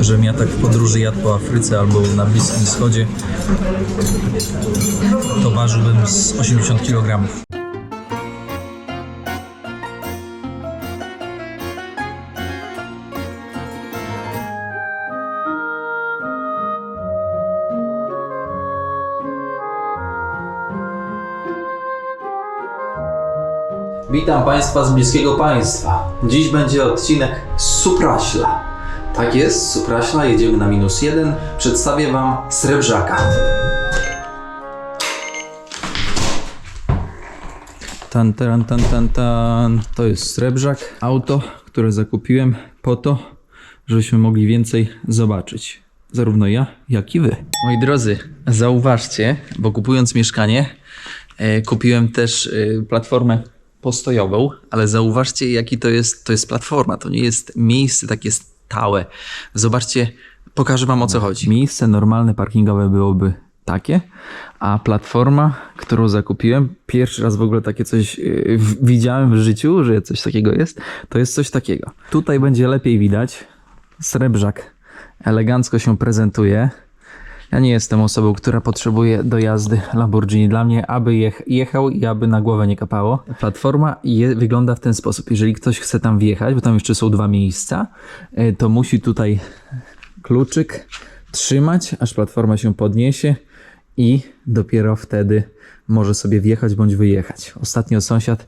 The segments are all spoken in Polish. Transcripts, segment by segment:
żebym ja tak w podróży jadł po Afryce albo na Bliskim Wschodzie, to ważyłbym z 80 kg. Witam Państwa z bliskiego państwa. Dziś będzie odcinek z Supraśla. Tak jest, z Supraśla jedziemy na -1. Przedstawię Wam Srebrzaka. Tan. To jest Srebrzak, auto, które zakupiłem po to, żebyśmy mogli więcej zobaczyć. Zarówno ja, jak i wy. Moi drodzy, zauważcie, bo kupując mieszkanie, kupiłem też platformę postojową, ale zauważcie, jaki to jest platforma. To nie jest miejsce takie stałe. Zobaczcie, pokażę wam, o co chodzi. Miejsce normalne parkingowe byłoby takie, a platforma, którą zakupiłem, pierwszy raz w ogóle takie coś widziałem w życiu, że coś takiego jest, to jest coś takiego. Tutaj będzie lepiej widać. Srebrzak elegancko się prezentuje. Ja nie jestem osobą, która potrzebuje do jazdy Lamborghini. Dla mnie, aby jechał i aby na głowę nie kapało. Platforma wygląda w ten sposób. Jeżeli ktoś chce tam wjechać, bo tam jeszcze są 2 miejsca, to musi tutaj kluczyk trzymać, aż platforma się podniesie i dopiero wtedy może sobie wjechać bądź wyjechać. Ostatnio sąsiad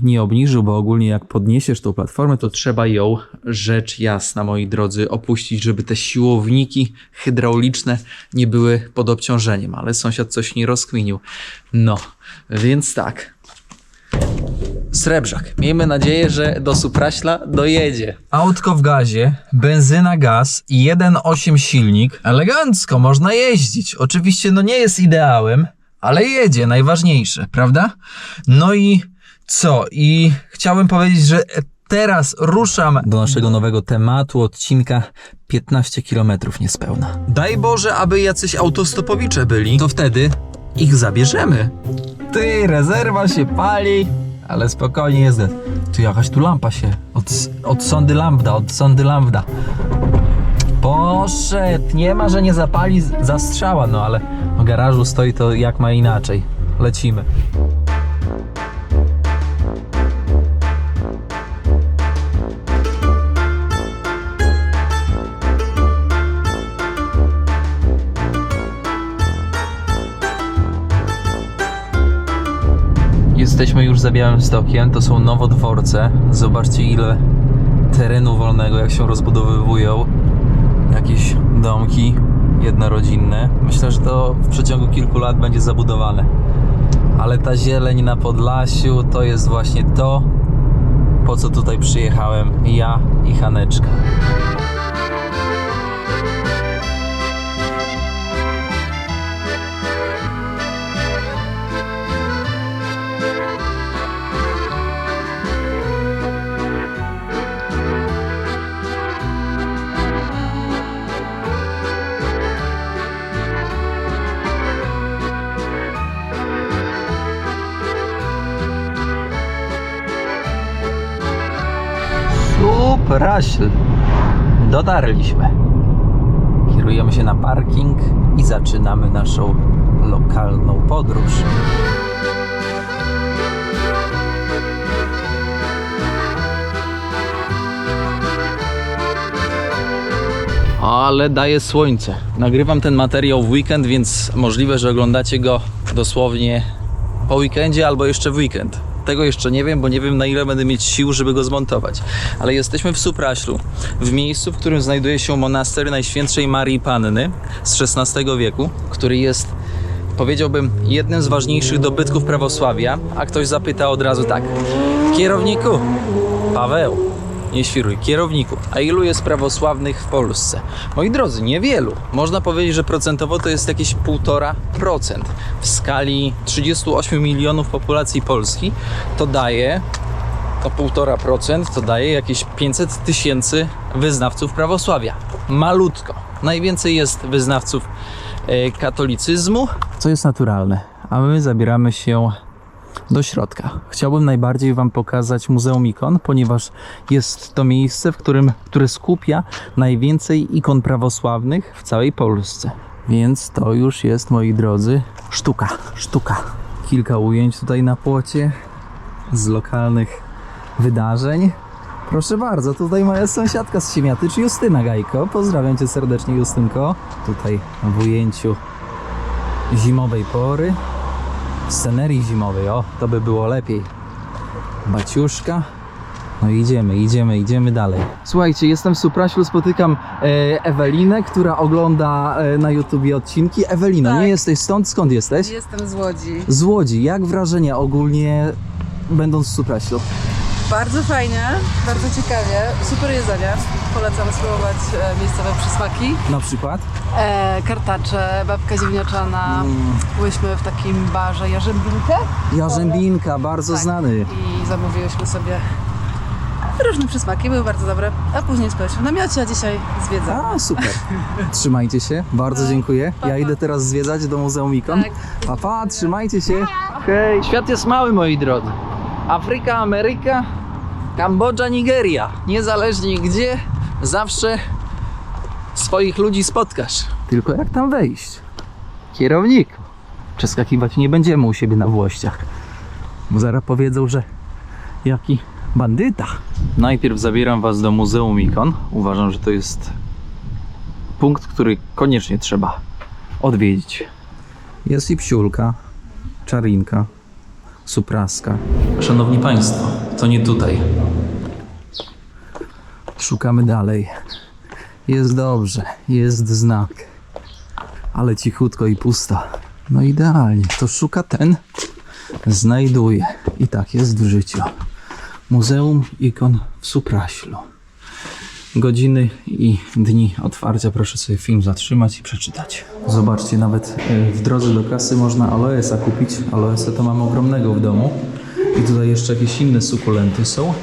nie obniżył, bo ogólnie jak podniesiesz tą platformę, to trzeba ją, rzecz jasna, moi drodzy, opuścić, żeby te siłowniki hydrauliczne nie były pod obciążeniem, ale sąsiad coś nie rozkminił. No, więc tak. Srebrzak. Miejmy nadzieję, że do Supraśla dojedzie. Autko w gazie, benzyna, gaz i 1.8 silnik. Elegancko, można jeździć. Oczywiście no nie jest ideałem, ale jedzie, najważniejsze, prawda? No i co? I chciałem powiedzieć, że teraz ruszam do naszego nowego tematu, odcinka 15 km niespełna. Daj Boże, aby jacyś autostopowicze byli, to wtedy ich zabierzemy. Ty, rezerwa się pali, ale spokojnie jest. Tu jakaś tu lampa się, od sondy lambda. Poszedł, nie ma, że nie zapali zastrzała, no ale w garażu stoi, to jak ma inaczej. Lecimy. Jesteśmy już za Białymstokiem, to są Nowodworce. Zobaczcie, ile terenu wolnego, jak się rozbudowywują jakieś domki jednorodzinne. Myślę, że to w przeciągu kilku lat będzie zabudowane. Ale ta zieleń na Podlasiu to jest właśnie to, po co tutaj przyjechałem ja i Haneczka. Supraśl. Dotarliśmy. Kierujemy się na parking i zaczynamy naszą lokalną podróż. Ale daje słońce. Nagrywam ten materiał w weekend, więc możliwe, że oglądacie go dosłownie po weekendzie albo jeszcze w weekend. Tego jeszcze nie wiem, bo nie wiem, na ile będę mieć sił, żeby go zmontować. Ale jesteśmy w Supraślu, w miejscu, w którym znajduje się monaster Najświętszej Marii Panny z XVI wieku, który jest, powiedziałbym, jednym z ważniejszych dobytków prawosławia. A ktoś zapyta od razu tak: kierowniku, Paweł, nie świruj, kierowniku, a ilu jest prawosławnych w Polsce? Moi drodzy, niewielu. Można powiedzieć, że procentowo to jest jakieś 1,5%. W skali 38 milionów populacji Polski to daje, to 1,5%, to daje jakieś 500 000 wyznawców prawosławia. Malutko. Najwięcej jest wyznawców katolicyzmu, co jest naturalne. A my zabieramy się do środka. Chciałbym najbardziej Wam pokazać Muzeum Ikon, ponieważ jest to miejsce, które skupia najwięcej ikon prawosławnych w całej Polsce. Więc to już jest, moi drodzy, sztuka. Kilka ujęć tutaj na płocie z lokalnych wydarzeń. Proszę bardzo, tutaj moja sąsiadka z Siemiatycz, Justyna Gajko. Pozdrawiam Cię serdecznie, Justynko. Tutaj w ujęciu zimowej pory, scenerii zimowej, o, to by było lepiej. Baciuszka. No idziemy dalej. Słuchajcie, jestem w Supraślu, spotykam Ewelinę, która ogląda na YouTubie odcinki. Ewelino, Tak. nie jesteś stąd? Skąd jesteś? Jestem z Łodzi. Z Łodzi. Jak wrażenia ogólnie będąc w Supraślu? Bardzo fajnie, bardzo ciekawie, super jedzenie. Polecam spróbować miejscowe przysmaki. Na przykład? Kartacze, babka ziemniaczana. Byłyśmy w takim barze Jarzębinkę Jarzębinka, bardzo Tak. znany. i zamówiłyśmy sobie różne przysmaki, były bardzo dobre. A później spaliśmy w namiocie, a dzisiaj zwiedzamy. A, super. Trzymajcie się, bardzo dziękuję. Ja idę teraz zwiedzać do Muzeum Ikon. Tak. Pa, trzymajcie się. Hej. Świat jest mały, moi drodzy. Afryka, Ameryka, Kambodża, Nigeria. Niezależnie gdzie, zawsze swoich ludzi spotkasz. Tylko jak tam wejść? Kierownik. Przeskakiwać nie będziemy u siebie na Włościach. Bo zaraz powiedzą, że jaki bandyta. Najpierw zabieram Was do Muzeum Ikon. Uważam, że to jest punkt, który koniecznie trzeba odwiedzić. Jest i psiulka, czarinka, supraska. Szanowni Państwo, to nie tutaj. Szukamy dalej. Jest dobrze, jest znak. Ale cichutko i pusto. No idealnie. To szuka ten, znajduje. I tak jest w życiu. Muzeum Ikon w Supraślu. Godziny i dni otwarcia. Proszę sobie film zatrzymać i przeczytać. Zobaczcie, nawet w drodze do kasy można aloesa kupić. Aloesa to mamy ogromnego w domu. I tutaj jeszcze jakieś inne sukulenty są.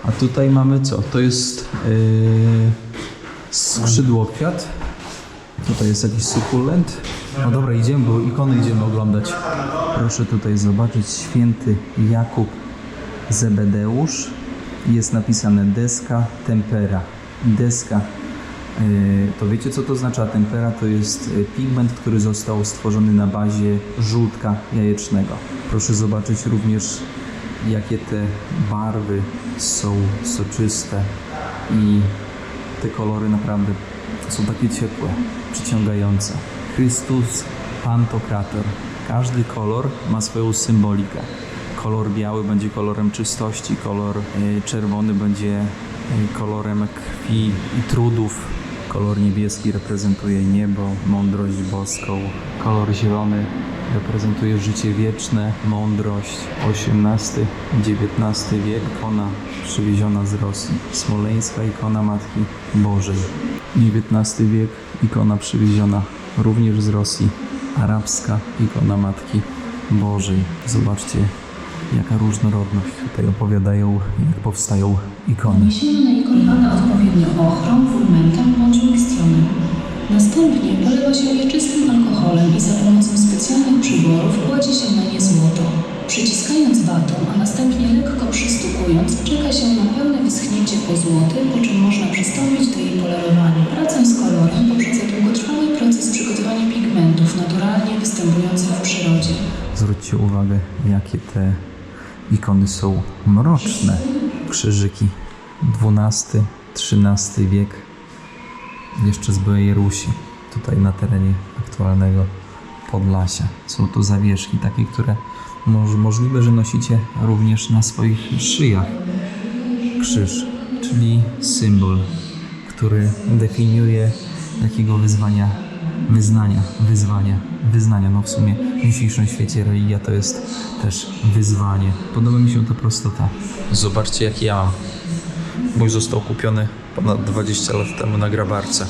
A tutaj mamy co? To jest skrzydłokwiat. Tutaj jest jakiś sukulent. No dobra, idziemy, bo ikony idziemy oglądać. Proszę tutaj zobaczyć święty Jakub Zebedeusz. Jest napisane deska tempera. Deska, to wiecie co to oznacza? Tempera to jest pigment, który został stworzony na bazie żółtka jajecznego. Proszę zobaczyć również, jakie te barwy są soczyste i te kolory naprawdę są takie ciepłe, przyciągające. Chrystus Pantokrator. Każdy kolor ma swoją symbolikę. Kolor biały będzie kolorem czystości, kolor czerwony będzie kolorem krwi i trudów. Kolor niebieski reprezentuje niebo, mądrość boską. Kolor zielony reprezentuje życie wieczne, mądrość. XVIII-XIX wiek, ikona przywieziona z Rosji. Smoleńska ikona Matki Bożej. XIX wiek, ikona przywieziona również z Rosji. Arabska ikona Matki Bożej. Zobaczcie, jaka różnorodność. Tutaj opowiadają, jak powstają ikony. Naniesiono na ikonę odpowiednio ochrą, fulmentem bądź mikstionem. Następnie polewa się je czystym alkoholem i za pomocą specjalnych przyborów kładzie się na nie złoto. Przyciskając watą, a następnie lekko przystukując, czeka się na pełne wyschnięcie pozłoty, po czym można przystąpić do jej polerowania. Pracę z kolorem poprzedza długotrwały proces przygotowania pigmentów naturalnie występujących w przyrodzie. Zwróćcie uwagę, jakie te ikony są mroczne. Krzyżyki. XII-XIII wiek. Jeszcze z Byłej Rusi. Tutaj na terenie aktualnego Podlasia. Są tu zawieszki takie, które możliwe, że nosicie również na swoich szyjach. Krzyż, czyli symbol, który definiuje takiego wyznania. No w sumie w dzisiejszym świecie religia to jest też wyzwanie. Podoba mi się ta prostota. Zobaczcie, jaki ja mam. Mój został kupiony ponad 20 lat temu na grabarce.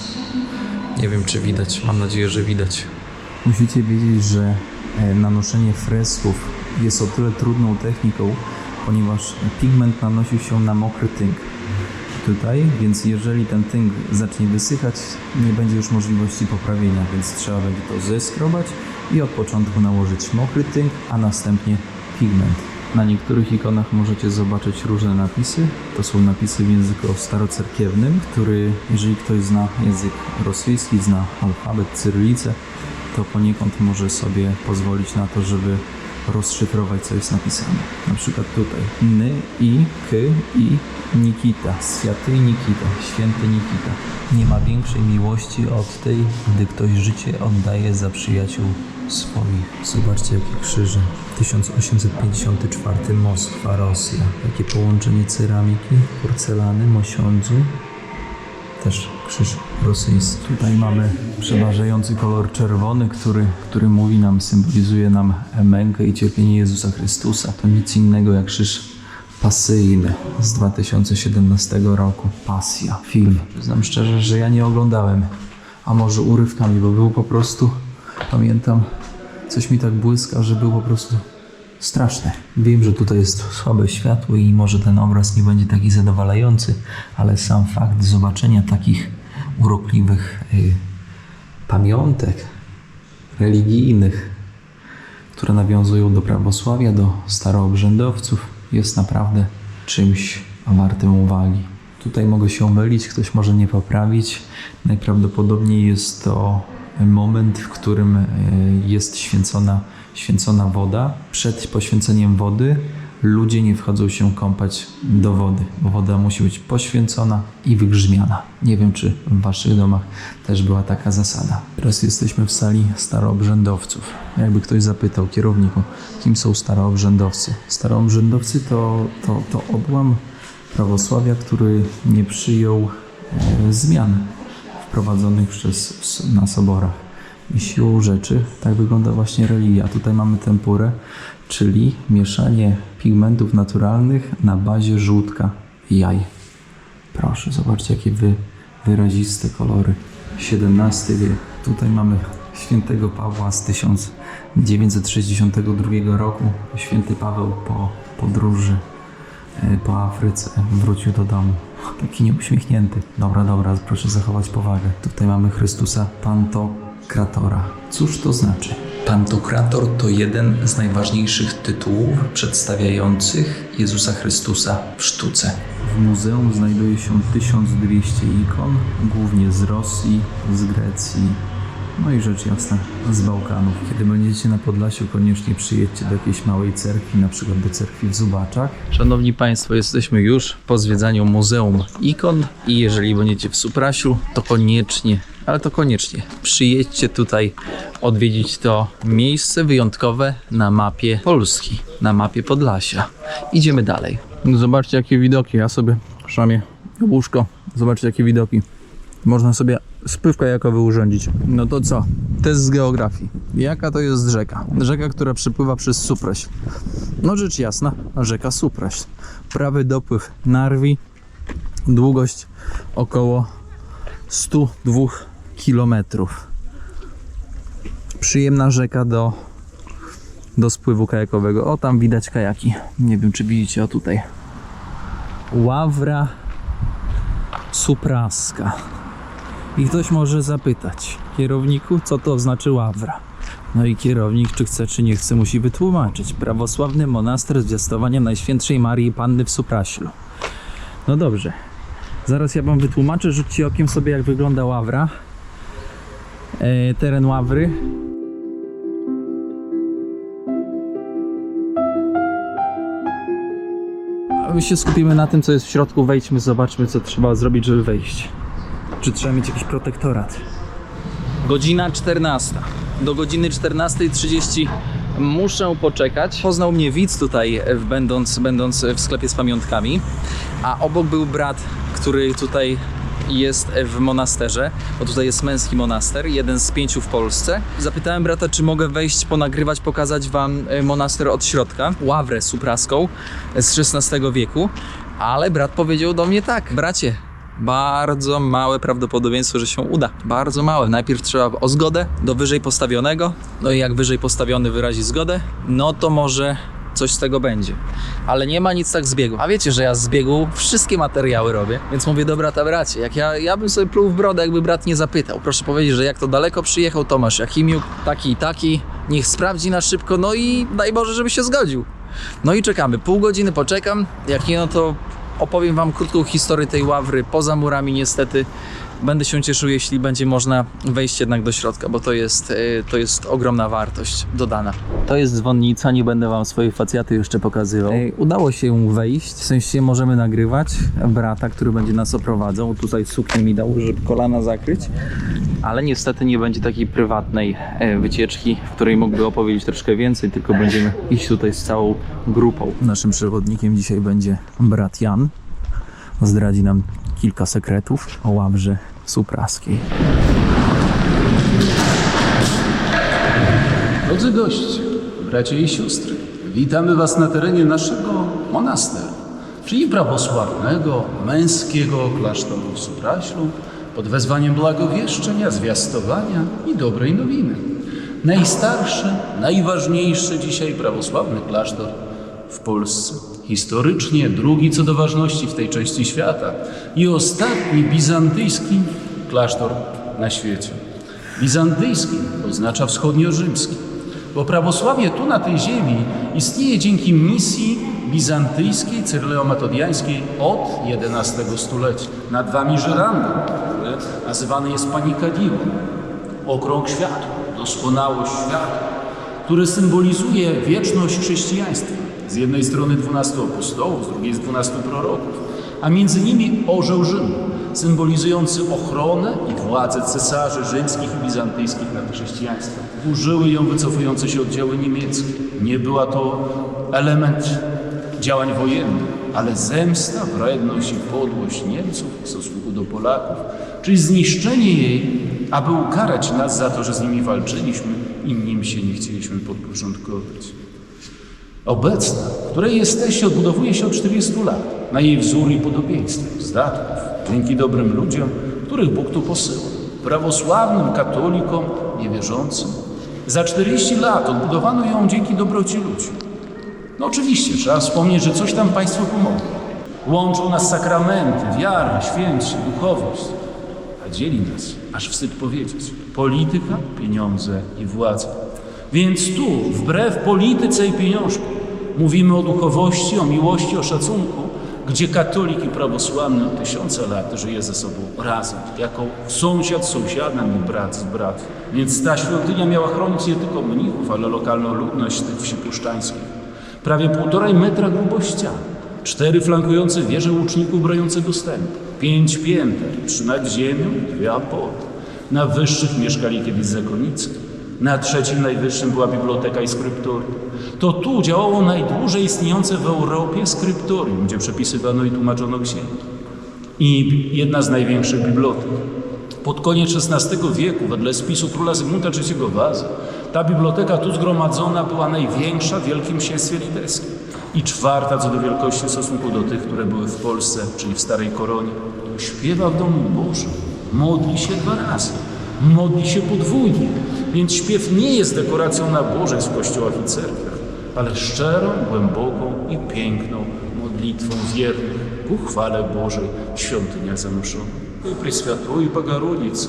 Nie wiem, czy widać. Mam nadzieję, że widać. Musicie wiedzieć, że nanoszenie fresków jest o tyle trudną techniką, ponieważ pigment nanosi się na mokry tynk. Tutaj, więc jeżeli ten tynk zacznie wysychać, nie będzie już możliwości poprawienia, więc trzeba będzie to zeskrobać i od początku nałożyć mokry tynk, a następnie pigment. Na niektórych ikonach możecie zobaczyć różne napisy. To są napisy w języku starocerkiewnym, który, jeżeli ktoś zna język rosyjski, zna alfabet, cyrylicę, to poniekąd może sobie pozwolić na to, żeby rozszyfrować, co jest napisane. Na przykład tutaj Ny, I, K, I, Nikita. Święty Nikita, święty Nikita. Nie ma większej miłości od tej, gdy ktoś życie oddaje za przyjaciół swoich. Zobaczcie, jakie krzyże. 1854, Moskwa, Rosja. Jakie połączenie ceramiki, porcelany, mosiądzu. Też krzyż rosyjski. Tutaj mamy przeważający kolor czerwony, który mówi nam, symbolizuje nam mękę i cierpienie Jezusa Chrystusa. To nic innego jak krzyż pasyjny z 2017 roku. Pasja. Film. Przyznam szczerze, że ja nie oglądałem. A może urywkami, bo był po prostu, pamiętam, coś mi tak błyska, że był po prostu straszny. Wiem, że tutaj jest słabe światło i może ten obraz nie będzie taki zadowalający, ale sam fakt zobaczenia takich urokliwych pamiątek religijnych, które nawiązują do prawosławia, do staroobrzędowców, jest naprawdę czymś wartym uwagi. Tutaj mogę się mylić, ktoś może nie poprawić. Najprawdopodobniej jest to moment, w którym jest święcona woda. Przed poświęceniem wody ludzie nie wchodzą się kąpać do wody, bo woda musi być poświęcona i wygrzmiana. Nie wiem, czy w waszych domach też była taka zasada. Teraz jesteśmy w sali staroobrzędowców. Jakby ktoś zapytał kierowniku, kim są staroobrzędowcy? Staroobrzędowcy to odłam prawosławia, który nie przyjął zmian wprowadzonych na soborach. I siłą rzeczy tak wygląda właśnie religia. Tutaj mamy tempurę, czyli mieszanie pigmentów naturalnych na bazie żółtka jaj. Proszę, zobaczcie, jakie wyraziste kolory. XVII wiek. Tutaj mamy świętego Pawła z 1962 roku. Święty Paweł po podróży po Afryce wrócił do domu. Taki nieuśmiechnięty. Dobra, proszę zachować powagę. Tutaj mamy Chrystusa Pantokratora. Cóż to znaczy? Pantokrator to jeden z najważniejszych tytułów przedstawiających Jezusa Chrystusa w sztuce. W muzeum znajduje się 1200 ikon, głównie z Rosji, z Grecji, no i rzecz jasna z Bałkanów. Kiedy będziecie na Podlasiu, koniecznie przyjedźcie do jakiejś małej cerkwi, na przykład do cerkwi w Zubaczach. Szanowni Państwo, jesteśmy już po zwiedzaniu Muzeum Ikon i jeżeli będziecie w Suprasiu, to koniecznie, ale to koniecznie przyjedźcie tutaj odwiedzić to miejsce wyjątkowe na mapie Polski, na mapie Podlasia. Idziemy dalej. Zobaczcie, jakie widoki. Ja sobie szamię jabłuszko. Zobaczcie, jakie widoki. Można sobie spływkę jakowy urządzić. No to co? Test z geografii. Jaka to jest rzeka? Rzeka, która przepływa przez Supraśl. No rzecz jasna, rzeka Supraśl. Prawy dopływ Narwi. Długość około 102 km. Przyjemna rzeka do spływu kajakowego. O, tam widać kajaki. Nie wiem, czy widzicie, o tutaj. Ławra Supraska. I ktoś może zapytać, kierowniku, co to znaczy ławra? No i kierownik, czy chce, czy nie chce, musi wytłumaczyć. Prawosławny monaster Zwiastowania Najświętszej Marii Panny w Supraślu. No dobrze, zaraz ja wam wytłumaczę. Rzućcie okiem sobie, jak wygląda ławra. Teren ławry. A my się skupimy na tym, co jest w środku. Wejdźmy, zobaczmy, co trzeba zrobić, żeby wejść. Czy trzeba mieć jakiś protektorat? Godzina 14. Do godziny 14:30 muszę poczekać. Poznał mnie widz tutaj, będąc w sklepie z pamiątkami, a obok był brat, który tutaj jest w monasterze, bo tutaj jest męski monaster, jeden z 5 w Polsce. Zapytałem brata, czy mogę wejść, ponagrywać, pokazać wam monaster od środka, ławrę supraską z XVI wieku, ale brat powiedział do mnie tak: bracie, bardzo małe prawdopodobieństwo, że się uda. Bardzo małe. Najpierw trzeba o zgodę do wyżej postawionego. No i jak wyżej postawiony wyrazi zgodę, no to może coś z tego będzie. Ale nie ma nic tak z biegu. A wiecie, że ja z biegu wszystkie materiały robię. Więc mówię do brata: bracie, jak ja bym sobie pluł w brodę, jakby brat nie zapytał. Proszę powiedzieć, że jak to daleko przyjechał Tomasz Jakimiuk, taki i taki, niech sprawdzi na szybko, no i daj Boże, żeby się zgodził. No i czekamy, pół godziny poczekam, jak nie, no to opowiem wam krótką historię tej ławry poza murami niestety. Będę się cieszył, jeśli będzie można wejść jednak do środka, bo to jest ogromna wartość dodana. To jest dzwonnica, nie będę wam swojej facjaty jeszcze pokazywał. Udało się wejść, w sensie możemy nagrywać brata, który będzie nas oprowadzał. Tutaj suknię mi dał, żeby kolana zakryć, ale niestety nie będzie takiej prywatnej wycieczki, w której mógłby opowiedzieć troszkę więcej, tylko będziemy iść tutaj z całą grupą. Naszym przewodnikiem dzisiaj będzie brat Jan. Zdradzi nam kilka sekretów o ławrze supraskiej. Drodzy goście, bracia i siostry, witamy Was na terenie naszego monasteru, czyli prawosławnego, męskiego klasztoru w Supraślu pod wezwaniem blagowieszczenia, zwiastowania i dobrej nowiny. Najstarszy, najważniejszy dzisiaj prawosławny klasztor w Polsce. Historycznie drugi co do ważności w tej części świata i ostatni bizantyjski klasztor na świecie. Bizantyjski oznacza wschodniorzymski, bo prawosławie tu na tej ziemi istnieje dzięki misji bizantyjskiej, cyryleo-metodiańskiej od XI stulecia. Nad wami żyrandol, który nazywany jest panikadion, okrąg światła, doskonałość światła, który symbolizuje wieczność chrześcijaństwa. Z jednej strony 12 apostołów, z drugiej z 12 proroków, a między nimi orzeł Rzymu, symbolizujący ochronę i władzę cesarzy rzymskich i bizantyjskich nad chrześcijaństwem. Burzyły ją wycofujące się oddziały niemieckie. Nie była to element działań wojennych, ale zemsta, wredność i podłość Niemców w stosunku do Polaków, czyli zniszczenie jej, aby ukarać nas za to, że z nimi walczyliśmy i nim się nie chcieliśmy podporządkować. Obecna, której jesteście, odbudowuje się od 40 lat, na jej wzór i podobieństwo, zdatków, dzięki dobrym ludziom, których Bóg tu posyła, prawosławnym, katolikom, niewierzącym. Za 40 lat odbudowano ją dzięki dobroci ludzi. No oczywiście, trzeba wspomnieć, że coś tam Państwu pomogło. Łączą nas sakramenty, wiara, święci, duchowość, a dzieli nas, aż wstyd powiedzieć, polityka, pieniądze i władza. Więc tu, wbrew polityce i pieniążkom, mówimy o duchowości, o miłości, o szacunku, gdzie katolik i prawosławny od 1000 lat żyje ze sobą razem, jako sąsiad z sąsiadem i brat z bratem. Więc ta świątynia miała chronić nie tylko mnichów, ale lokalną ludność tych wsi puszczańskich. Prawie 1,5 metra grubość ścian, 4 flankujące wieże łuczników broniące dostępu, 5 pięter, 3 nad ziemią, 2 pod. Na wyższych mieszkali kiedyś zakonnicy. Na 3. najwyższym była biblioteka i skryptorium. To tu działało najdłużej istniejące w Europie skryptorium, gdzie przepisywano i tłumaczono księgi. I jedna z największych bibliotek. Pod koniec XVI wieku, wedle spisu króla Zygmunta III Wazy, ta biblioteka tu zgromadzona była największa w Wielkim Księstwie Litewskim i 4. co do wielkości w stosunku do tych, które były w Polsce, czyli w Starej Koronie. Śpiewa w domu Bożym, modli się 2 razy, modli się podwójnie, więc śpiew nie jest dekoracją nabożeństw w kościołach i cerkwiach, ale szczerą, głęboką i piękną modlitwą wiernych ku chwale Bożej w świątyniach zanoszonych. I Prесвятой Bogorodicy,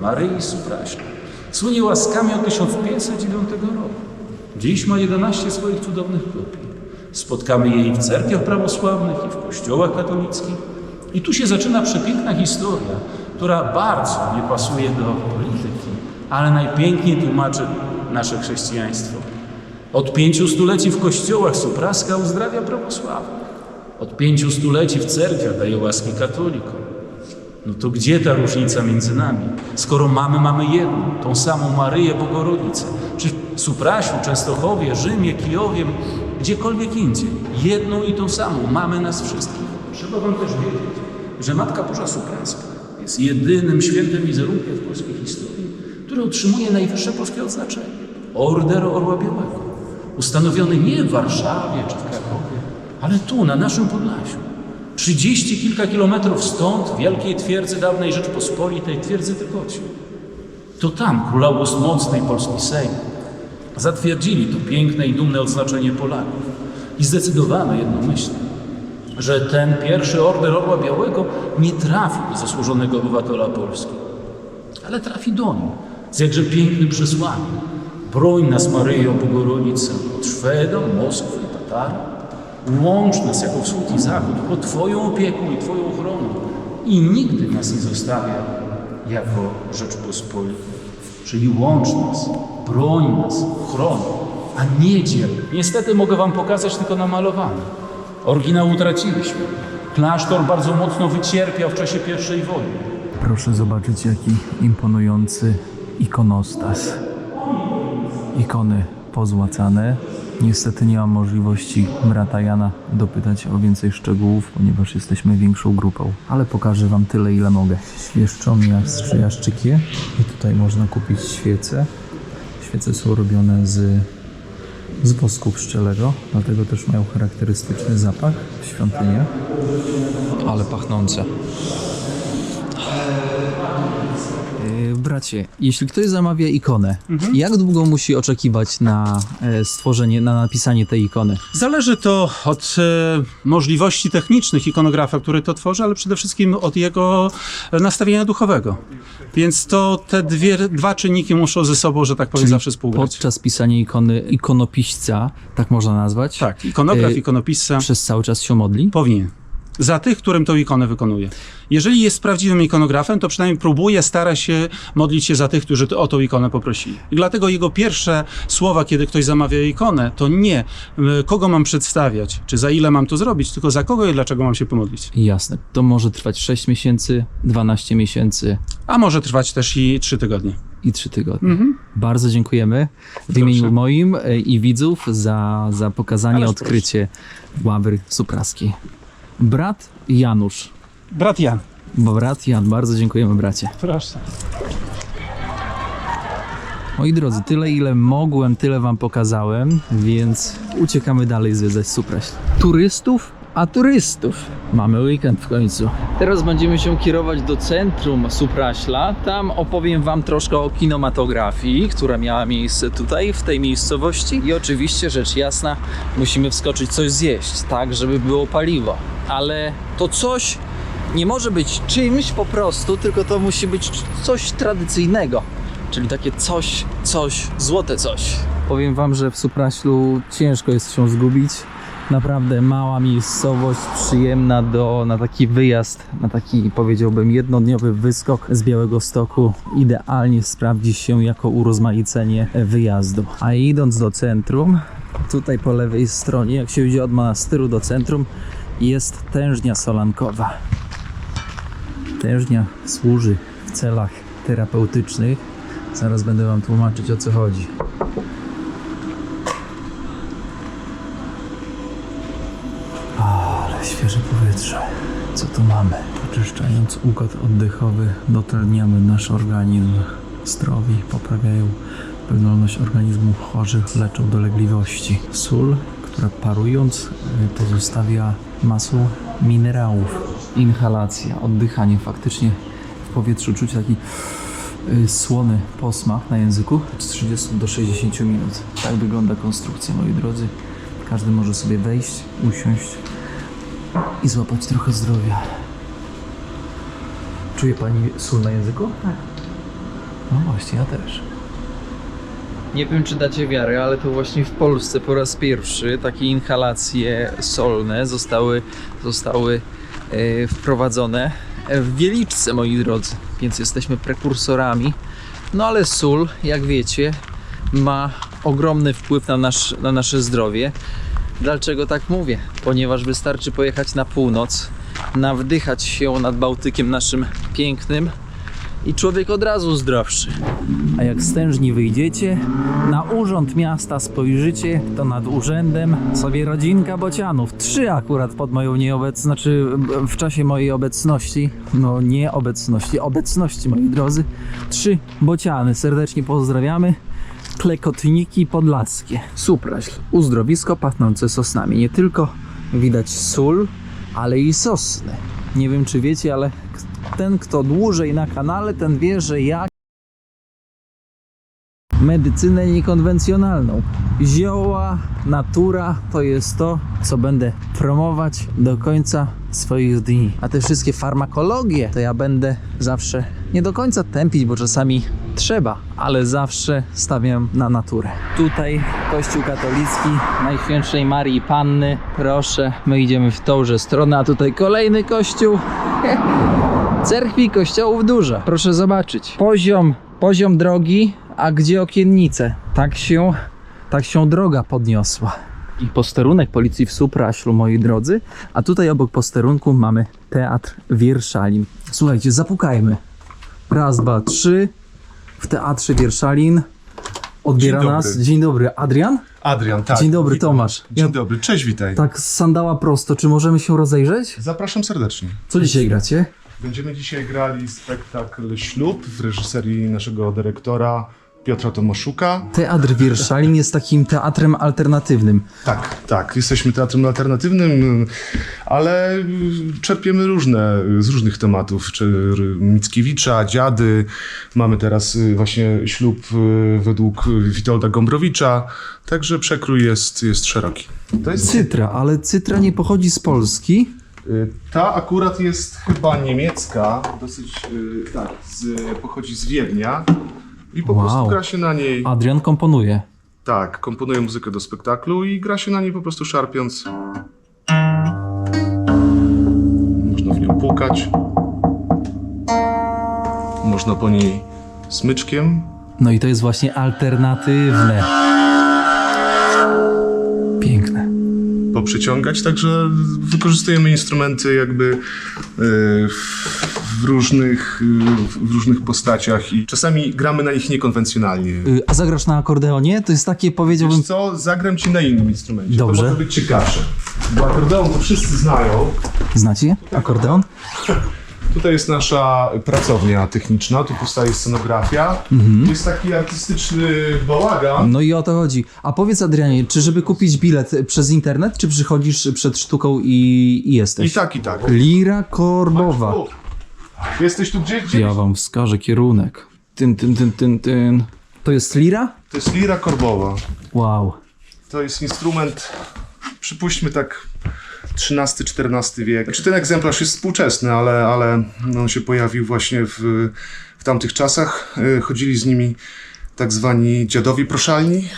Maryi Supraśnej, słynie łaskami od 1509 roku. Dziś ma 11 swoich cudownych kopii. Spotkamy jej w cerkwiach prawosławnych i w kościołach katolickich. I tu się zaczyna przepiękna historia, która bardzo nie pasuje do polityki, ale najpiękniej tłumaczy nasze chrześcijaństwo. Od 5 stuleci w kościołach Supraska uzdrawia prawosławnych. Od 5 stuleci w cerkwiach daje łaski katolikom. No to gdzie ta różnica między nami? Skoro mamy jedną, tą samą Maryję Bogorodzicę. Czy w Suprasiu, Częstochowie, Rzymie, Kijowie, gdziekolwiek indziej. Jedną i tą samą. Mamy nas wszystkich. Trzeba wam też wiedzieć, że Matka Boża Supraska jest jedynym świętym wizerunkiem w polskiej historii, który otrzymuje najwyższe polskie odznaczenie. Order Orła Białego. Ustanowiony nie w Warszawie czy w Krakowie, ale tu, na naszym Podlasiu. 30 kilka kilometrów stąd, w wielkiej twierdzy dawnej Rzeczpospolitej, twierdzy Tykociu. To tam król August Mocny i polski Sejm zatwierdzili to piękne i dumne odznaczenie Polaków i zdecydowano jednomyślnie, że ten pierwszy order Orła Białego nie trafi do zasłużonego obywatela Polski, ale trafi do mnie z jakże pięknym przesłaniem. Broń nas, Maryjo Bogorodice, od Szwedom, Moskwy, altar. Łącz nas jako wschód i zachód pod Twoją opieką i Twoją ochroną i nigdy nas nie zostawia jako Rzeczpospolitą. Czyli łącz nas, broń nas, chroń, a nie dziel. Niestety mogę Wam pokazać tylko namalowane. Oryginał utraciliśmy. Klasztor bardzo mocno wycierpiał w czasie I wojny. Proszę zobaczyć, jaki imponujący ikonostas. Ikony pozłacane. Niestety nie mam możliwości brata Jana dopytać o więcej szczegółów, ponieważ jesteśmy większą grupą. Ale pokażę Wam tyle, ile mogę. Świeszczony jaszczykie. I tutaj można kupić świece. Świece są robione z wosku pszczelego, dlatego też mają charakterystyczny zapach w świątyniach. Ale pachnące. Bracie, jeśli ktoś zamawia ikonę, jak długo musi oczekiwać na stworzenie, na napisanie tej ikony? Zależy to od możliwości technicznych ikonografa, który to tworzy, ale przede wszystkim od jego nastawienia duchowego. Więc to te dwa czynniki muszą ze sobą, że tak powiem, zawsze współgrać. Podczas pisania ikony, ikonopiśca, tak można nazwać? Tak, ikonograf, ikonopisca Przez cały czas się modli? powinien. Za tych, którym tą ikonę wykonuje. Jeżeli jest prawdziwym ikonografem, to przynajmniej próbuje, stara się modlić się za tych, którzy o tą ikonę poprosili. I dlatego jego pierwsze słowa, kiedy ktoś zamawia ikonę, to nie kogo mam przedstawiać, czy za ile mam to zrobić, tylko za kogo i dlaczego mam się pomodlić. Jasne. To może trwać 6 miesięcy, 12 miesięcy A może trwać też i 3 tygodnie. i 3 tygodnie. Bardzo dziękujemy w imieniu moim i widzów za pokazanie, Ależ odkrycie Ławry Supraskiej. Brat Janusz. Brat Jan. Brat Jan, bardzo dziękujemy, bracie. Proszę. Moi drodzy, tyle ile mogłem, tyle wam pokazałem, więc uciekamy dalej zwiedzać Supraśl. Turystów, a turystów. Mamy weekend w końcu. Teraz będziemy się kierować do centrum Supraśla. Tam opowiem wam troszkę o kinematografii, która miała miejsce tutaj, w tej miejscowości. I oczywiście, rzecz jasna, musimy wskoczyć coś zjeść, tak, żeby było paliwo. Ale to coś nie może być czymś po prostu, tylko to musi być coś tradycyjnego. Czyli takie coś, złote coś. Powiem wam, że w Supraślu ciężko jest się zgubić. Naprawdę mała miejscowość, przyjemna na taki wyjazd, na taki, powiedziałbym, jednodniowy wyskok z Białegostoku. Idealnie sprawdzi się jako urozmaicenie wyjazdu. A idąc do centrum, tutaj po lewej stronie, jak się idzie od monasteru do centrum, jest tężnia solankowa. Tężnia służy w celach terapeutycznych. Zaraz będę wam tłumaczyć, o co chodzi. Ale świeże powietrze. Co tu mamy? Oczyszczając układ oddechowy, dotleniamy nasz organizm. Zdrowi, poprawiają wydolność organizmu chorych, leczą dolegliwości. Sól, która parując pozostawia masę minerałów. Inhalacja, oddychanie. Faktycznie w powietrzu czuć taki słony posmak na języku. Od 30 do 60 minut. Tak wygląda konstrukcja, moi drodzy. Każdy może sobie wejść, usiąść i złapać trochę zdrowia. Czuje pani sól na języku? Tak. No właśnie, ja też. Nie wiem, czy dacie wiarę, ale to właśnie w Polsce po raz pierwszy takie inhalacje solne zostały wprowadzone w Wieliczce, moi drodzy. Więc jesteśmy prekursorami. No ale sól, jak wiecie, ma ogromny wpływ na nasze zdrowie. Dlaczego tak mówię? Ponieważ wystarczy pojechać na północ, nawdychać się nad Bałtykiem naszym pięknym i człowiek od razu zdrowszy. A jak z tężni wyjdziecie, na urząd miasta spojrzycie, to nad urzędem sobie rodzinka bocianów. 3 akurat pod moją nieobecność, znaczy w czasie mojej obecności, no nieobecności, obecności, moi drodzy. 3 bociany, serdecznie pozdrawiamy. Klekotniki podlaskie. Supraśl, uzdrowisko pachnące sosnami. Nie tylko widać sól, ale i sosny. Nie wiem, czy wiecie, ale ten, kto dłużej na kanale, ten wie, że ja medycynę niekonwencjonalną. Zioła, natura to jest to, co będę promować do końca swoich dni. A te wszystkie farmakologie to ja będę zawsze nie do końca tępić, bo czasami trzeba, ale zawsze stawiam na naturę. Tutaj Kościół katolicki Najświętszej Marii Panny. Proszę, my idziemy w tąże stronę, a tutaj kolejny kościół. Cerkwi i kościołów dużo. Proszę zobaczyć. Poziom drogi, a gdzie okiennice? Tak się droga podniosła. I posterunek policji w Supraślu, moi drodzy. A tutaj obok posterunku mamy Teatr Wierszalin. Słuchajcie, zapukajmy. Raz, dwa, trzy. W Teatrze Wierszalin odbiera Dzień nas. dobry. Dzień dobry, Adrian? Adrian, tak. Dzień dobry, Witam. Tomasz. Dzień dobry, cześć, witaj. Tak z sandała prosto, czy możemy się rozejrzeć? Zapraszam serdecznie. Co dzisiaj gracie? Będziemy dzisiaj grali spektakl Ślub w reżyserii naszego dyrektora Piotra Tomaszuka. Teatr Wierszalin jest takim teatrem alternatywnym. Tak, jesteśmy teatrem alternatywnym, ale czerpiemy z różnych tematów, czy Mickiewicza, Dziady. Mamy teraz właśnie Ślub według Witolda Gombrowicza, także przekrój jest szeroki. To jest Cytra, ale Cytra nie pochodzi z Polski. Ta akurat jest chyba niemiecka, dosyć pochodzi z Wiednia i po Wow. prostu gra się na niej. Adrian komponuje. Tak, komponuje muzykę do spektaklu i gra się na niej po prostu szarpiąc. Można w nią pukać. Można po niej smyczkiem. No i to jest właśnie alternatywne. Piękne. Poprzyciągać, także wykorzystujemy instrumenty jakby w różnych postaciach i czasami gramy na nich niekonwencjonalnie. A zagrasz na akordeonie? To jest takie, powiedziałbym... Wiesz co, zagram ci na innym instrumencie. Dobrze. To może być ciekawsze. Bo akordeon to wszyscy znają. Znacie akordeon? Tutaj jest nasza pracownia techniczna, tu powstaje scenografia. Jest taki artystyczny bałagan. No i o to chodzi. A powiedz, Adrianie, czy żeby kupić bilet przez internet, czy przychodzisz przed sztuką i jesteś? I tak. Lira Korbowa. Tu. Jesteś tu gdzieś? Ja wam wskażę kierunek. Tyn. To jest lira? To jest lira korbowa. Wow. To jest instrument, przypuśćmy tak XIII-XIV wiek. Znaczy ten egzemplarz jest współczesny, ale on się pojawił właśnie w tamtych czasach. Chodzili z nimi tak zwani dziadowie proszalni.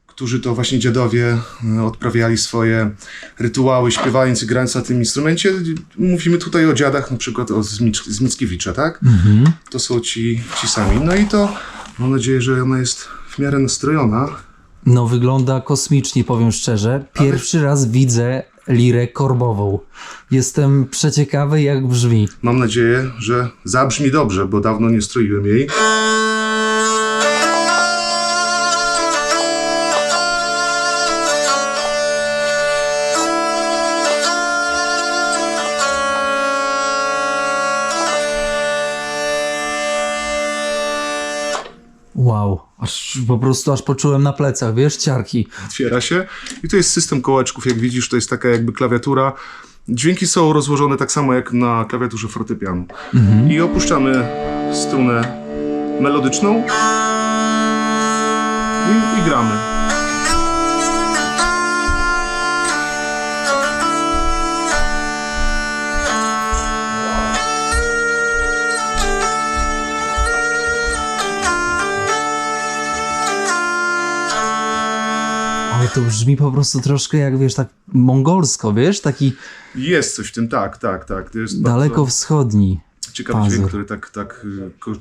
Którzy to właśnie dziadowie odprawiali swoje rytuały, śpiewając i grając na tym instrumencie. Mówimy tutaj o dziadach, na przykład z Mickiewicza, tak? To są ci sami. No i to mam nadzieję, że ona jest w miarę nastrojona. No wygląda kosmicznie, powiem szczerze. Pierwszy raz widzę lirę korbową. Jestem przeciekawy, jak brzmi. Mam nadzieję, że zabrzmi dobrze, bo dawno nie stroiłem jej. Wow, aż poczułem na plecach, wiesz, ciarki. Otwiera się i to jest system kołeczków, jak widzisz, to jest taka jakby klawiatura. Dźwięki są rozłożone tak samo jak na klawiaturze fortepianu. I opuszczamy strunę melodyczną i gramy. Ale to brzmi po prostu troszkę jak, wiesz, tak mongolsko, wiesz, taki Jest coś w tym, tak. To jest daleko wschodni. ciekawy pazur. dźwięk, który tak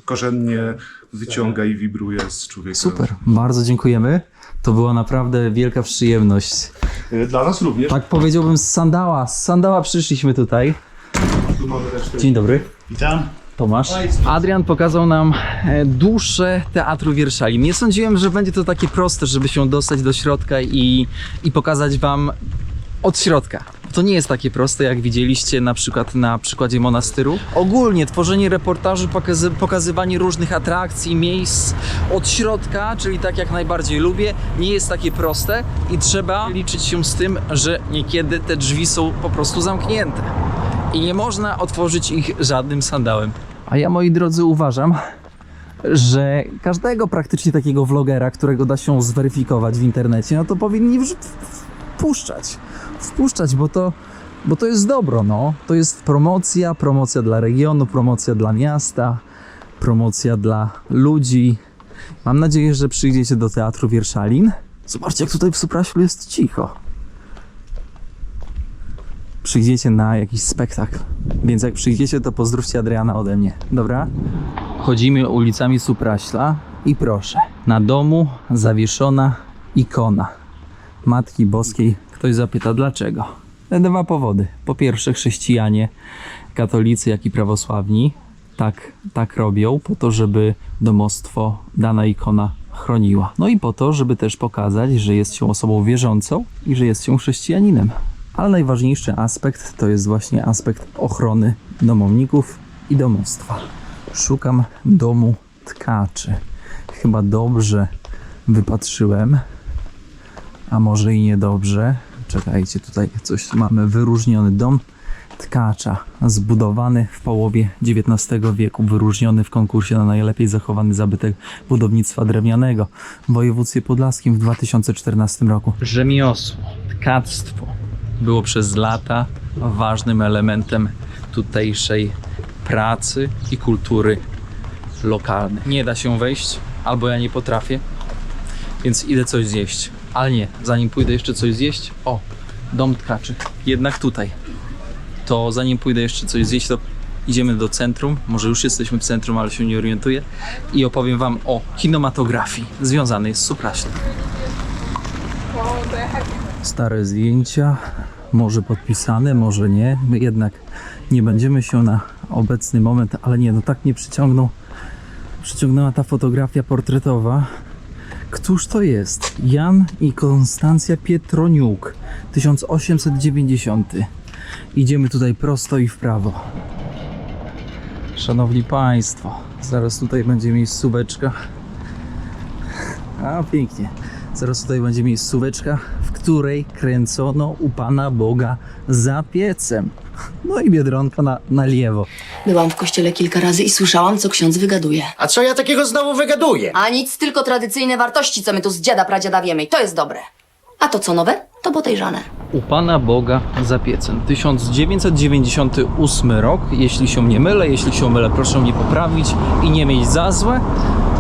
korzennie wyciąga i wibruje z człowieka. Super, bardzo dziękujemy. To była naprawdę wielka przyjemność. Dla nas również. Tak powiedziałbym z sandała przyszliśmy tutaj. Tu mamy resztę. Dzień dobry. Witam. Tomasz. Adrian pokazał nam duszę Teatru Wierszalin. Nie sądziłem, że będzie to takie proste, żeby się dostać do środka i pokazać wam od środka. To nie jest takie proste, jak widzieliście na przykład na przykładzie monastyru. Ogólnie tworzenie reportaży, pokazywanie różnych atrakcji, miejsc od środka, czyli tak jak najbardziej lubię, nie jest takie proste i trzeba liczyć się z tym, że niekiedy te drzwi są po prostu zamknięte i nie można otworzyć ich żadnym sandałem. A ja, moi drodzy, uważam, że każdego praktycznie takiego vlogera, którego da się zweryfikować w internecie, no to powinni wpuszczać, bo to jest dobro, no. To jest promocja dla regionu, promocja dla miasta, promocja dla ludzi. Mam nadzieję, że przyjdziecie do Teatru Wierszalin. Zobaczcie, jak tutaj w Supraślu jest cicho. Przyjdziecie na jakiś spektakl, więc jak przyjdziecie, to pozdrówcie Adriana ode mnie, dobra? Chodzimy ulicami Supraśla i proszę, na domu zawieszona ikona Matki Boskiej. Ktoś zapyta, dlaczego? Dwa powody. Po pierwsze, chrześcijanie, katolicy, jak i prawosławni tak robią, po to, żeby domostwo dana ikona chroniła. No i po to, żeby też pokazać, że jest się osobą wierzącą i że jest się chrześcijaninem. Ale najważniejszy aspekt to jest właśnie aspekt ochrony domowników i domostwa. Szukam domu tkaczy. Chyba dobrze wypatrzyłem, a może i niedobrze. Czekajcie, tutaj coś mamy. Wyróżniony dom tkacza, zbudowany w połowie XIX wieku, wyróżniony w konkursie na najlepiej zachowany zabytek budownictwa drewnianego w województwie podlaskim w 2014 roku. Rzemiosło, tkactwo było przez lata ważnym elementem tutejszej pracy i kultury lokalnej. Nie da się wejść, albo ja nie potrafię, więc idę coś zjeść. Ale nie, zanim pójdę jeszcze coś zjeść, o, dom tkaczy, jednak tutaj. To zanim pójdę jeszcze coś zjeść, to idziemy do centrum, może już jesteśmy w centrum, ale się nie orientuję i opowiem wam o kinematografii związanej z Supraślem. Stare zdjęcia, może podpisane, może nie, jednak nie będziemy się na obecny moment, ale nie, no tak mnie przyciągnęła ta fotografia portretowa. Któż to jest? Jan i Konstancja Pietroniuk, 1890. Idziemy tutaj prosto i w prawo. Szanowni Państwo, zaraz tutaj będzie miejscóweczka. A, pięknie. Zaraz tutaj będzie miejscóweczka, w której kręcono u Pana Boga za piecem. No i Biedronka na lewo. Byłam w kościele kilka razy i słyszałam, co ksiądz wygaduje. A co ja takiego znowu wygaduję? A nic, tylko tradycyjne wartości, co my tu z dziada pradziada wiemy i to jest dobre. A to co nowe, to podejrzane. U Pana Boga za piecem. 1998 rok, jeśli się nie mylę. Jeśli się mylę, proszę mnie poprawić i nie mieć za złe.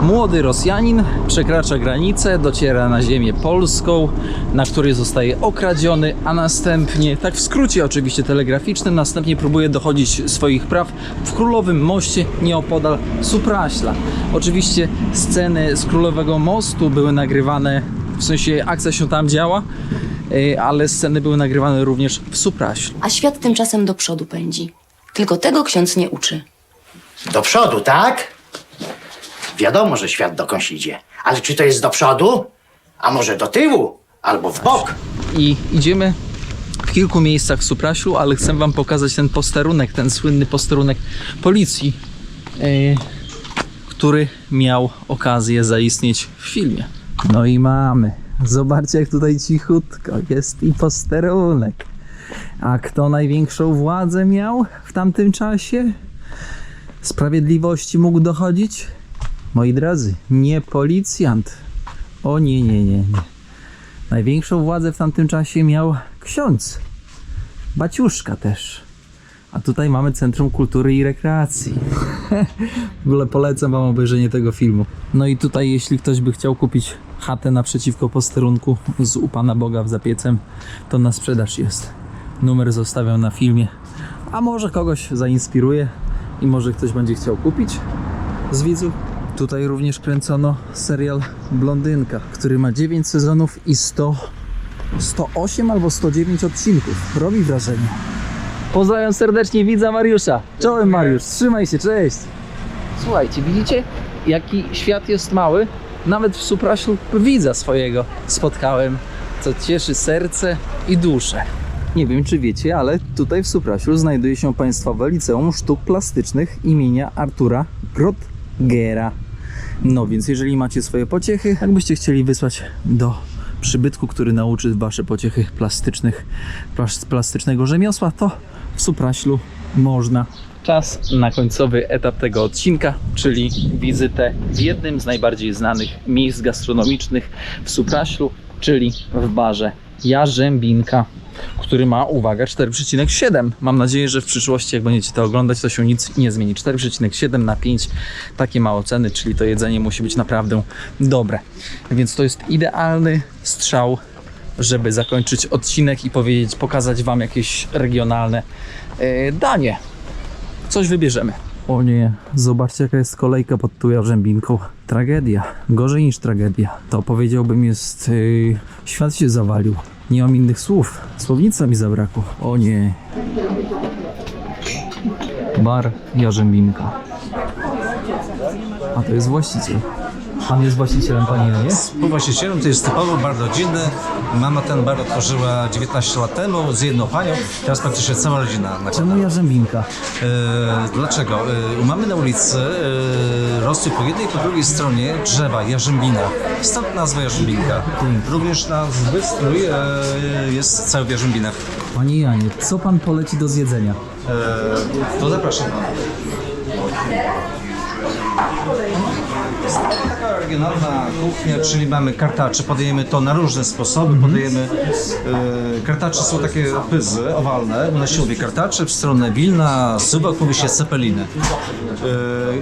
Młody Rosjanin przekracza granicę, dociera na ziemię polską, na której zostaje okradziony, a następnie, tak w skrócie oczywiście telegraficznym, następnie próbuje dochodzić swoich praw w Królowym Moście nieopodal Supraśla. Oczywiście sceny z Królowego Mostu były nagrywane, w sensie akcja się tam działa, ale sceny były nagrywane również w Supraślu. A świat tymczasem do przodu pędzi. Tylko tego ksiądz nie uczy. Do przodu, tak? Wiadomo, że świat dokądś idzie. Ale czy to jest do przodu? A może do tyłu? Albo w bok? I idziemy w kilku miejscach w Supraślu, ale chcę wam pokazać ten posterunek, ten słynny posterunek policji, który miał okazję zaistnieć w filmie. No i mamy. Zobaczcie, jak tutaj cichutko jest i posterunek. A kto największą władzę miał w tamtym czasie? Sprawiedliwości mógł dochodzić? Moi drodzy, nie policjant. O nie. Największą władzę w tamtym czasie miał ksiądz. Baciuszka też. A tutaj mamy Centrum Kultury i Rekreacji. W ogóle polecam wam obejrzenie tego filmu. No i tutaj, jeśli ktoś by chciał kupić chatę naprzeciwko posterunku z u Pana Boga w Zapiecem, to na sprzedaż jest. Numer zostawiam na filmie. A może kogoś zainspiruje i może ktoś będzie chciał kupić z widzów. Tutaj również kręcono serial Blondynka, który ma 9 sezonów i 108 albo 109 odcinków. Robi wrażenie. Pozdrawiam serdecznie widza Mariusza. Czołem Mariusz, trzymaj się, cześć. Słuchajcie, widzicie jaki świat jest mały? Nawet w Supraślu widza swojego spotkałem, co cieszy serce i duszę. Nie wiem, czy wiecie, ale tutaj w Supraślu znajduje się Państwowe Liceum Sztuk Plastycznych imienia Artura Grottgera. No więc jeżeli macie swoje pociechy, jakbyście chcieli wysłać do przybytku, który nauczy wasze pociechy plastycznego rzemiosła, to w Supraślu można. Czas na końcowy etap tego odcinka, czyli wizytę w jednym z najbardziej znanych miejsc gastronomicznych w Supraślu, czyli w barze Jarzębinka, który ma, uwaga, 4,7. Mam nadzieję, że w przyszłości, jak będziecie to oglądać, to się nic nie zmieni. 4,7 na 5, takie ma oceny, czyli to jedzenie musi być naprawdę dobre. Więc to jest idealny strzał, żeby zakończyć odcinek i pokazać wam jakieś regionalne danie. Coś wybierzemy. O nie, zobaczcie jaka jest kolejka pod tą Jarzębinką. Tragedia, gorzej niż tragedia. To powiedziałbym jest... świat się zawalił. Nie mam innych słów. Słownica mi zabrakło. O nie. Bar Jarzębinka. A to jest właściciel. Pan jest właścicielem, pani nie jest? Współwłaścicielem to jest typowo bar rodzinny. Mama ten bar otworzyła 19 lat temu z jedną panią, teraz praktycznie cała rodzina. Czemu Jarzębinka? Dlaczego? U mamy na ulicy rosły po jednej i po drugiej stronie drzewa jarzębina. Stąd nazwa Jarzębinka. Również na wystrój jest cały w jarzębinach. Panie Janie, co pan poleci do zjedzenia? To zapraszam. Taka regionalna kuchnia, czyli mamy kartacze, podajemy to na różne sposoby, podajemy, kartacze są takie pyzy owalne, na siłowie kartacze, w stronę Wilna, Suwałk mówi się cepeliny.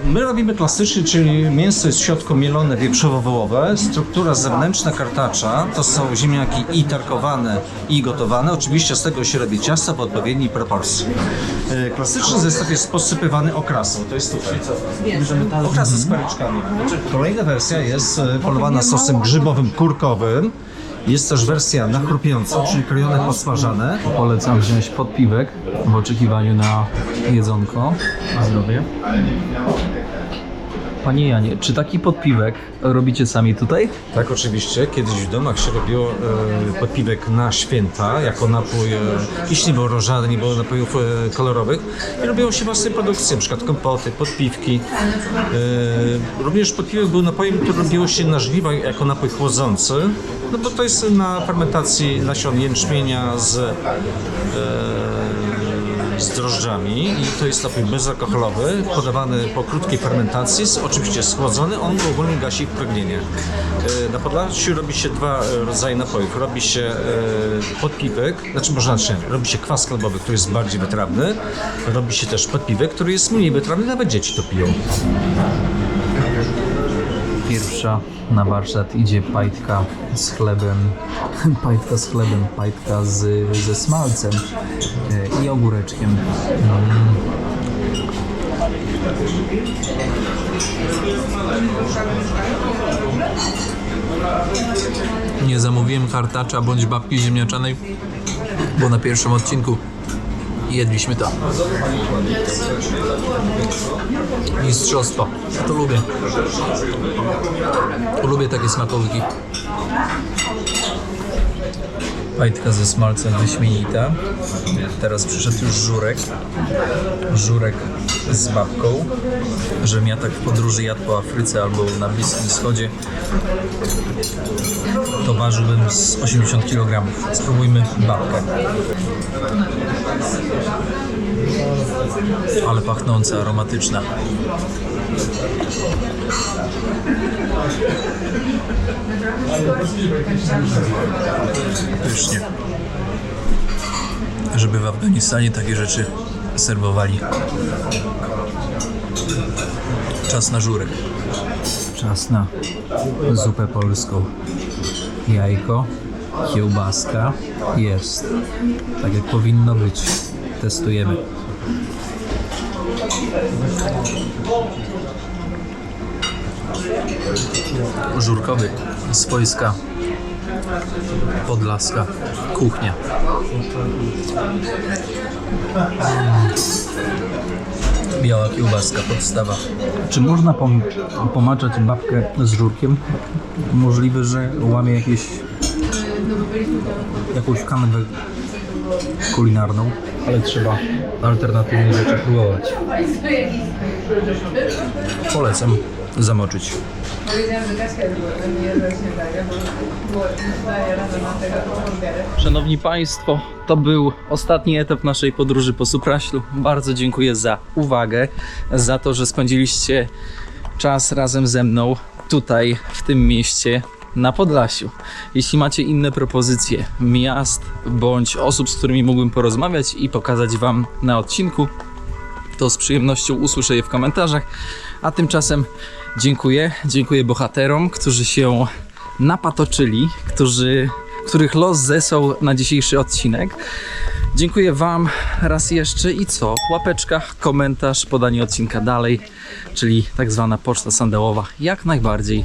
My robimy klasycznie, czyli mięso jest w środku mielone wieprzowo-wołowe, struktura zewnętrzna kartacza to są ziemniaki i tarkowane i gotowane, oczywiście z tego się robi ciasto w odpowiedniej proporcji. Klasyczny zestaw jest posypywany okrasą, to jest tutaj. Okrasy z paryczkami. Kolejna wersja jest polowana sosem grzybowym, kurkowym. Jest też wersja na chrupiąco, czyli krojone, podsmażane. Polecam wziąć podpiwek w oczekiwaniu na jedzonko. Na zdrowie. Panie Janie, czy taki podpiwek robicie sami tutaj? Tak, oczywiście. Kiedyś w domach się robiło podpiwek na święta, jako napój, jeśli nie było różanych, nie było napojów kolorowych. I robiło się własne produkcje, np. kompoty, podpiwki. Również podpiwek był napojem, który robiło się na żniwa jako napój chłodzący, no bo to jest na fermentacji nasion jęczmienia z drożdżami i to jest napój bezalkoholowy, podawany po krótkiej fermentacji, oczywiście schłodzony, on ogólnie gasi pragnienie. Na Podlasiu robi się dwa rodzaje napojów. Robi się podpiwek, robi się kwas chlebowy, który jest bardziej wytrawny, robi się też podpiwek, który jest mniej wytrawny, nawet dzieci to piją. Pierwsza na warsztat idzie pajtka z chlebem, pajtka ze smalcem i ogóreczkiem. Nie zamówiłem kartacza bądź babki ziemniaczanej, bo na pierwszym odcinku jedliśmy to. Mistrzostwo. Ja to lubię. Lubię takie smakołyki. Pajtka ze smalcem wyśmienita. Teraz przyszedł już żurek. Żurek z babką. Żebym ja tak w podróży jadł po Afryce albo na Bliskim Wschodzie, to ważyłbym z 80 kg. Spróbujmy babkę. Ale pachnąca, aromatyczna. Pysznie. Żeby w Afganistanie takie rzeczy serwowali. Czas na żurek. Czas na zupę polską. Jajko, kiełbaska. Jest. Tak jak powinno być. Testujemy. Żurkowy, swojska, podlaska kuchnia. Biała kiełbaska, podstawa. Czy można pomaczać babkę z żurkiem? Możliwe, że łamie jakąś kanwę kulinarną, ale trzeba alternatywne rzeczy próbować. Polecam zamoczyć. Szanowni Państwo, to był ostatni etap naszej podróży po Supraślu. Bardzo dziękuję za uwagę, za to, że spędziliście czas razem ze mną tutaj, w tym mieście na Podlasiu. Jeśli macie inne propozycje miast bądź osób, z którymi mógłbym porozmawiać i pokazać Wam na odcinku, to z przyjemnością usłyszę je w komentarzach. A tymczasem dziękuję bohaterom, którzy się napatoczyli, których los zesłał na dzisiejszy odcinek. Dziękuję Wam raz jeszcze i co? Łapeczka, komentarz, podanie odcinka dalej, czyli tak zwana poczta sandałowa, jak najbardziej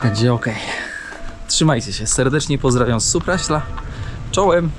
będzie ok. Trzymajcie się, serdecznie pozdrawiam z Supraśla. Czołem!